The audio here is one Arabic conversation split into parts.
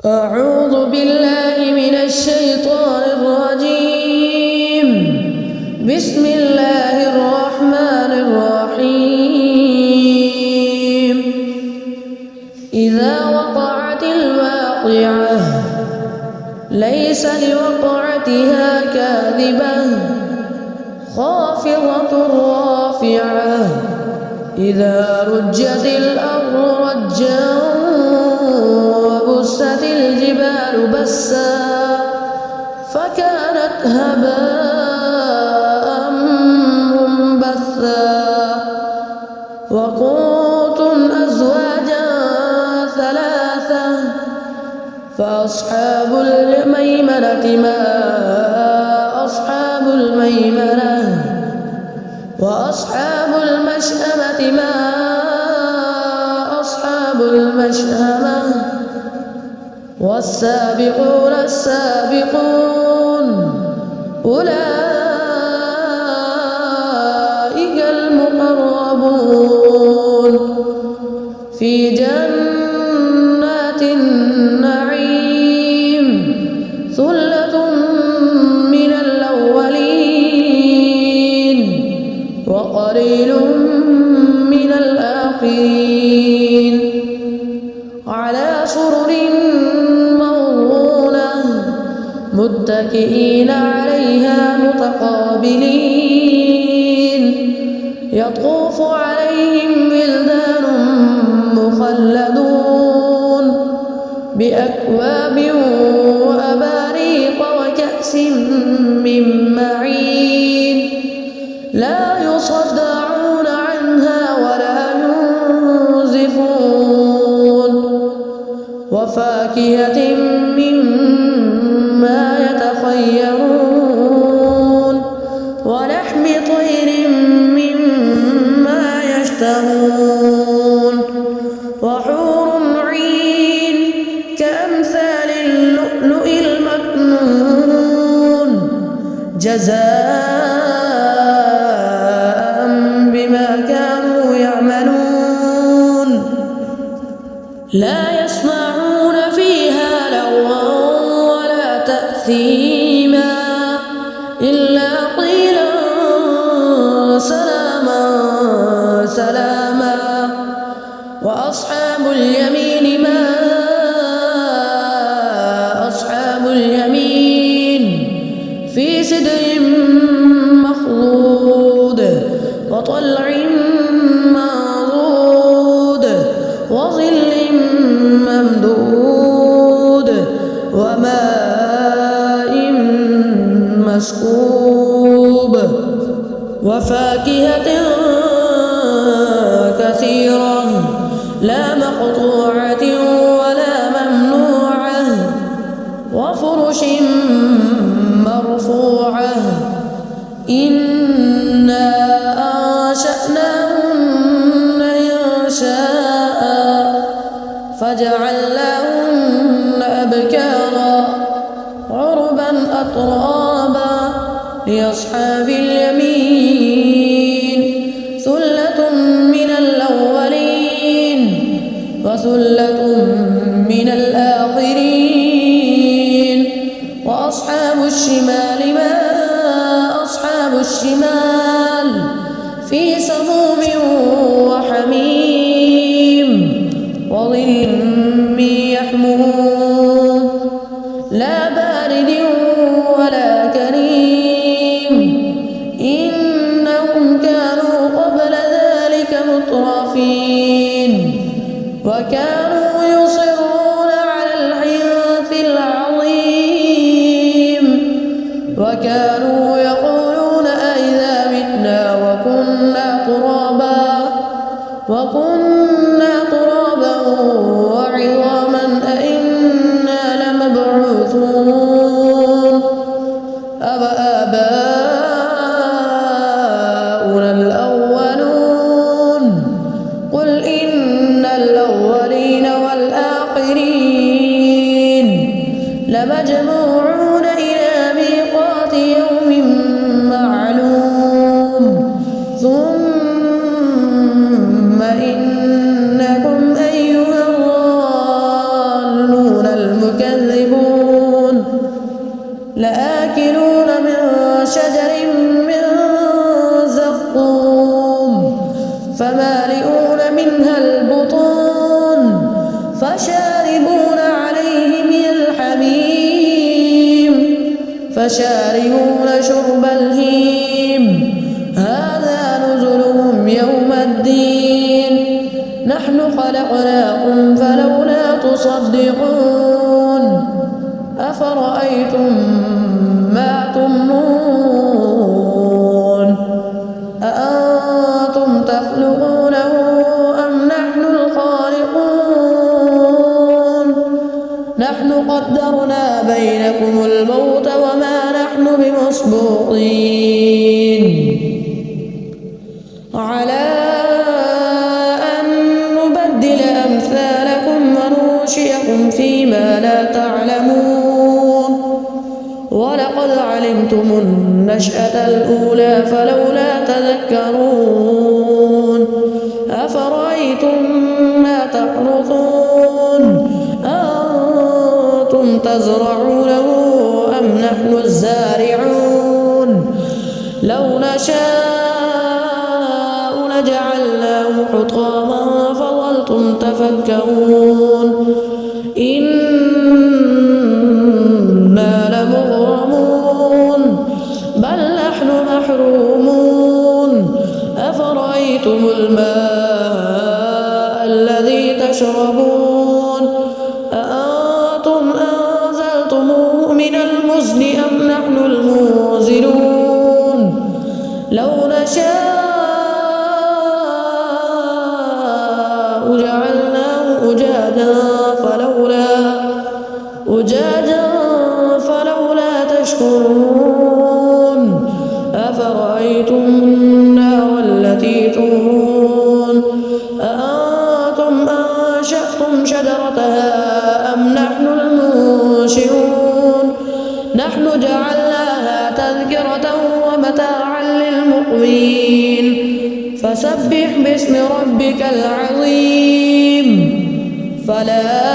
أعوذ بالله من الشيطان الرجيم. بسم الله الرحمن الرحيم. إذا وقعت الواقعة ليس لوقعتها كاذبة خافضة رافعة إذا رجت الأرض رجا وبست الجبال بسا فكانت هباء منبثا وكنتم أزواجا ثلاثة فأصحاب الميمنة ما أصحاب الميمنة وأصحاب المشأمة ما أصحاب المشأمة والسابقون السابقون أولئك المقربون في جنات النعيم ثلة من الأولين وقليل من الآخرين على سرر موضونة متكئين عليها متقابلين يطوف عليهم ولدان مخلدون بأكواب وأباريق وكأس من معين لا يصدعون عنها ولا ينزفون وفاكهة مما يتخيرون ولحم طير مما يشتهون وحور عين كأمثال اللؤلؤ المكنون جزاء بما كانوا يعملون لا يسمعون فيها لغوا ولا تأثيما إلا قيلا سلاما سلاما وأصحاب اليمين ما أصحاب اليمين في سدر مخضود وطلع منضود وظل ممدود وماء مسكوب وفاكهة كثيرة لا مقطوعة ولا ممنوعة وفرش مرفوعة إنا أنشأناهن إنشاء فجعلناهن أبكارا عربا أترابا لأصحاب اليمين ثلة من الأولين وثلة من الآخرين وأصحاب الشمال ما أصحاب الشمال في سموم وحميم وظل من يحموم لا بارد ولا كريم إنهم كانوا قبل ذلك مترفين وكانوا يصرون على الحنث العظيم وكانوا يقولون أئذا متنا وكنا ترابا وعظاما أئنا لمبعوثون أَوَآبَاؤُنَا الْأَوَّلُونَ قُلْ إِنَّ الْأَوَّلِينَ وَالْآخِرِينَ لَمَجْمُوعُونَ إِلَى مِيقَاتِ يَوْمٍ معلوم ثم إنكم أيها الضالون المكذبون تكذبون لآكلون من شجر من زقوم فمالئون منها البطون فشاربون عليه من الحميم فشاربون شرب الهيم هذا نزلهم يوم الدين نحن خلقناكم فلولا تصدقون أفرأيتم ما تمنون أأنتم تخلقونه أم نحن الخالقون نحن قدرنا بينكم الموت وما نحن بمسبوقين على أن نبدل أمثالكم وننشئكم فيما لا تعلمون ولقد علمتم النشأة الأولى فلولا تذكرون أفرأيتم ما تحرثون أنتم تزرعونه أم نحن الزارعون لو نشاء لجعلناه حطاما فظلتم تفكرون إنا لمغرمون بل نحن محرومون أفرأيتم الماء الذي تشربون أأنتم أنزلتموه من المزن أم نحن المنزلون لو نشاء جعلناه أجاجا فلولا تشكرون أفرأيتم النار التي تورون أأنتم أنشأتم شجرتها أم نحن المنشئون نحن جعلناها تذكرة ومتاعا للمقوين فسبح باسم ربك العظيم فلا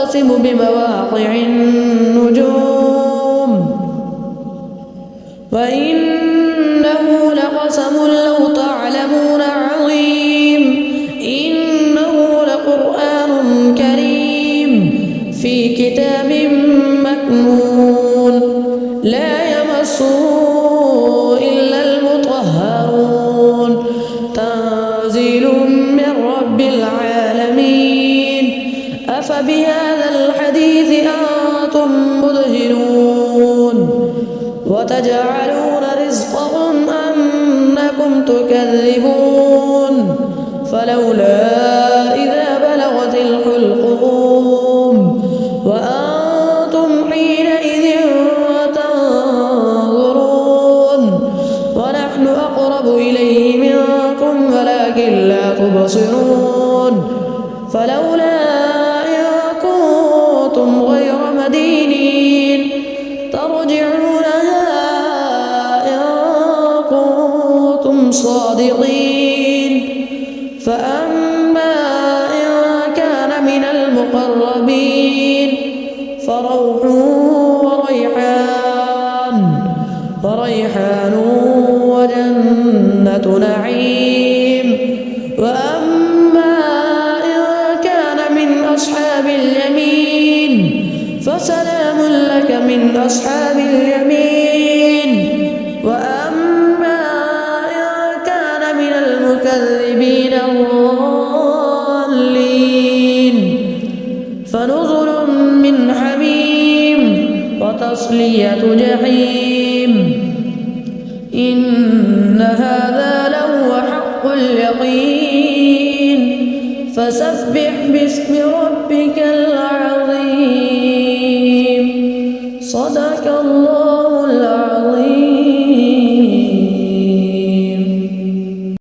أقسم بمواقع النجوم وإنه لقسم لو تعلمون عظيم إنه لقرآن كريم في كتاب مكنون لا يمسه إلا المطهرون تنزيل من رب العالمين أفبهذا الحديث أنتم مدهنون وتجعلون رزقكم أنكم تكذبون فلولا إذا بلغت الحلقوم وأنتم حينئذ تنظرون ونحن أقرب إليه منكم ولكن لا تبصرون فلولا غير مدينين ترجعونها إن كنتم صادقين فأما إن كان من المقربين فروح وريحان وجنة نعيم وأما إن كان من أصحاب اليمين فسلام لك من أصحاب اليمين وأما إن كان من المكذبين الضالين فنزل من حميم وتصلية جحيم إن هذا لهو حق اليقين فسبح باسم ربك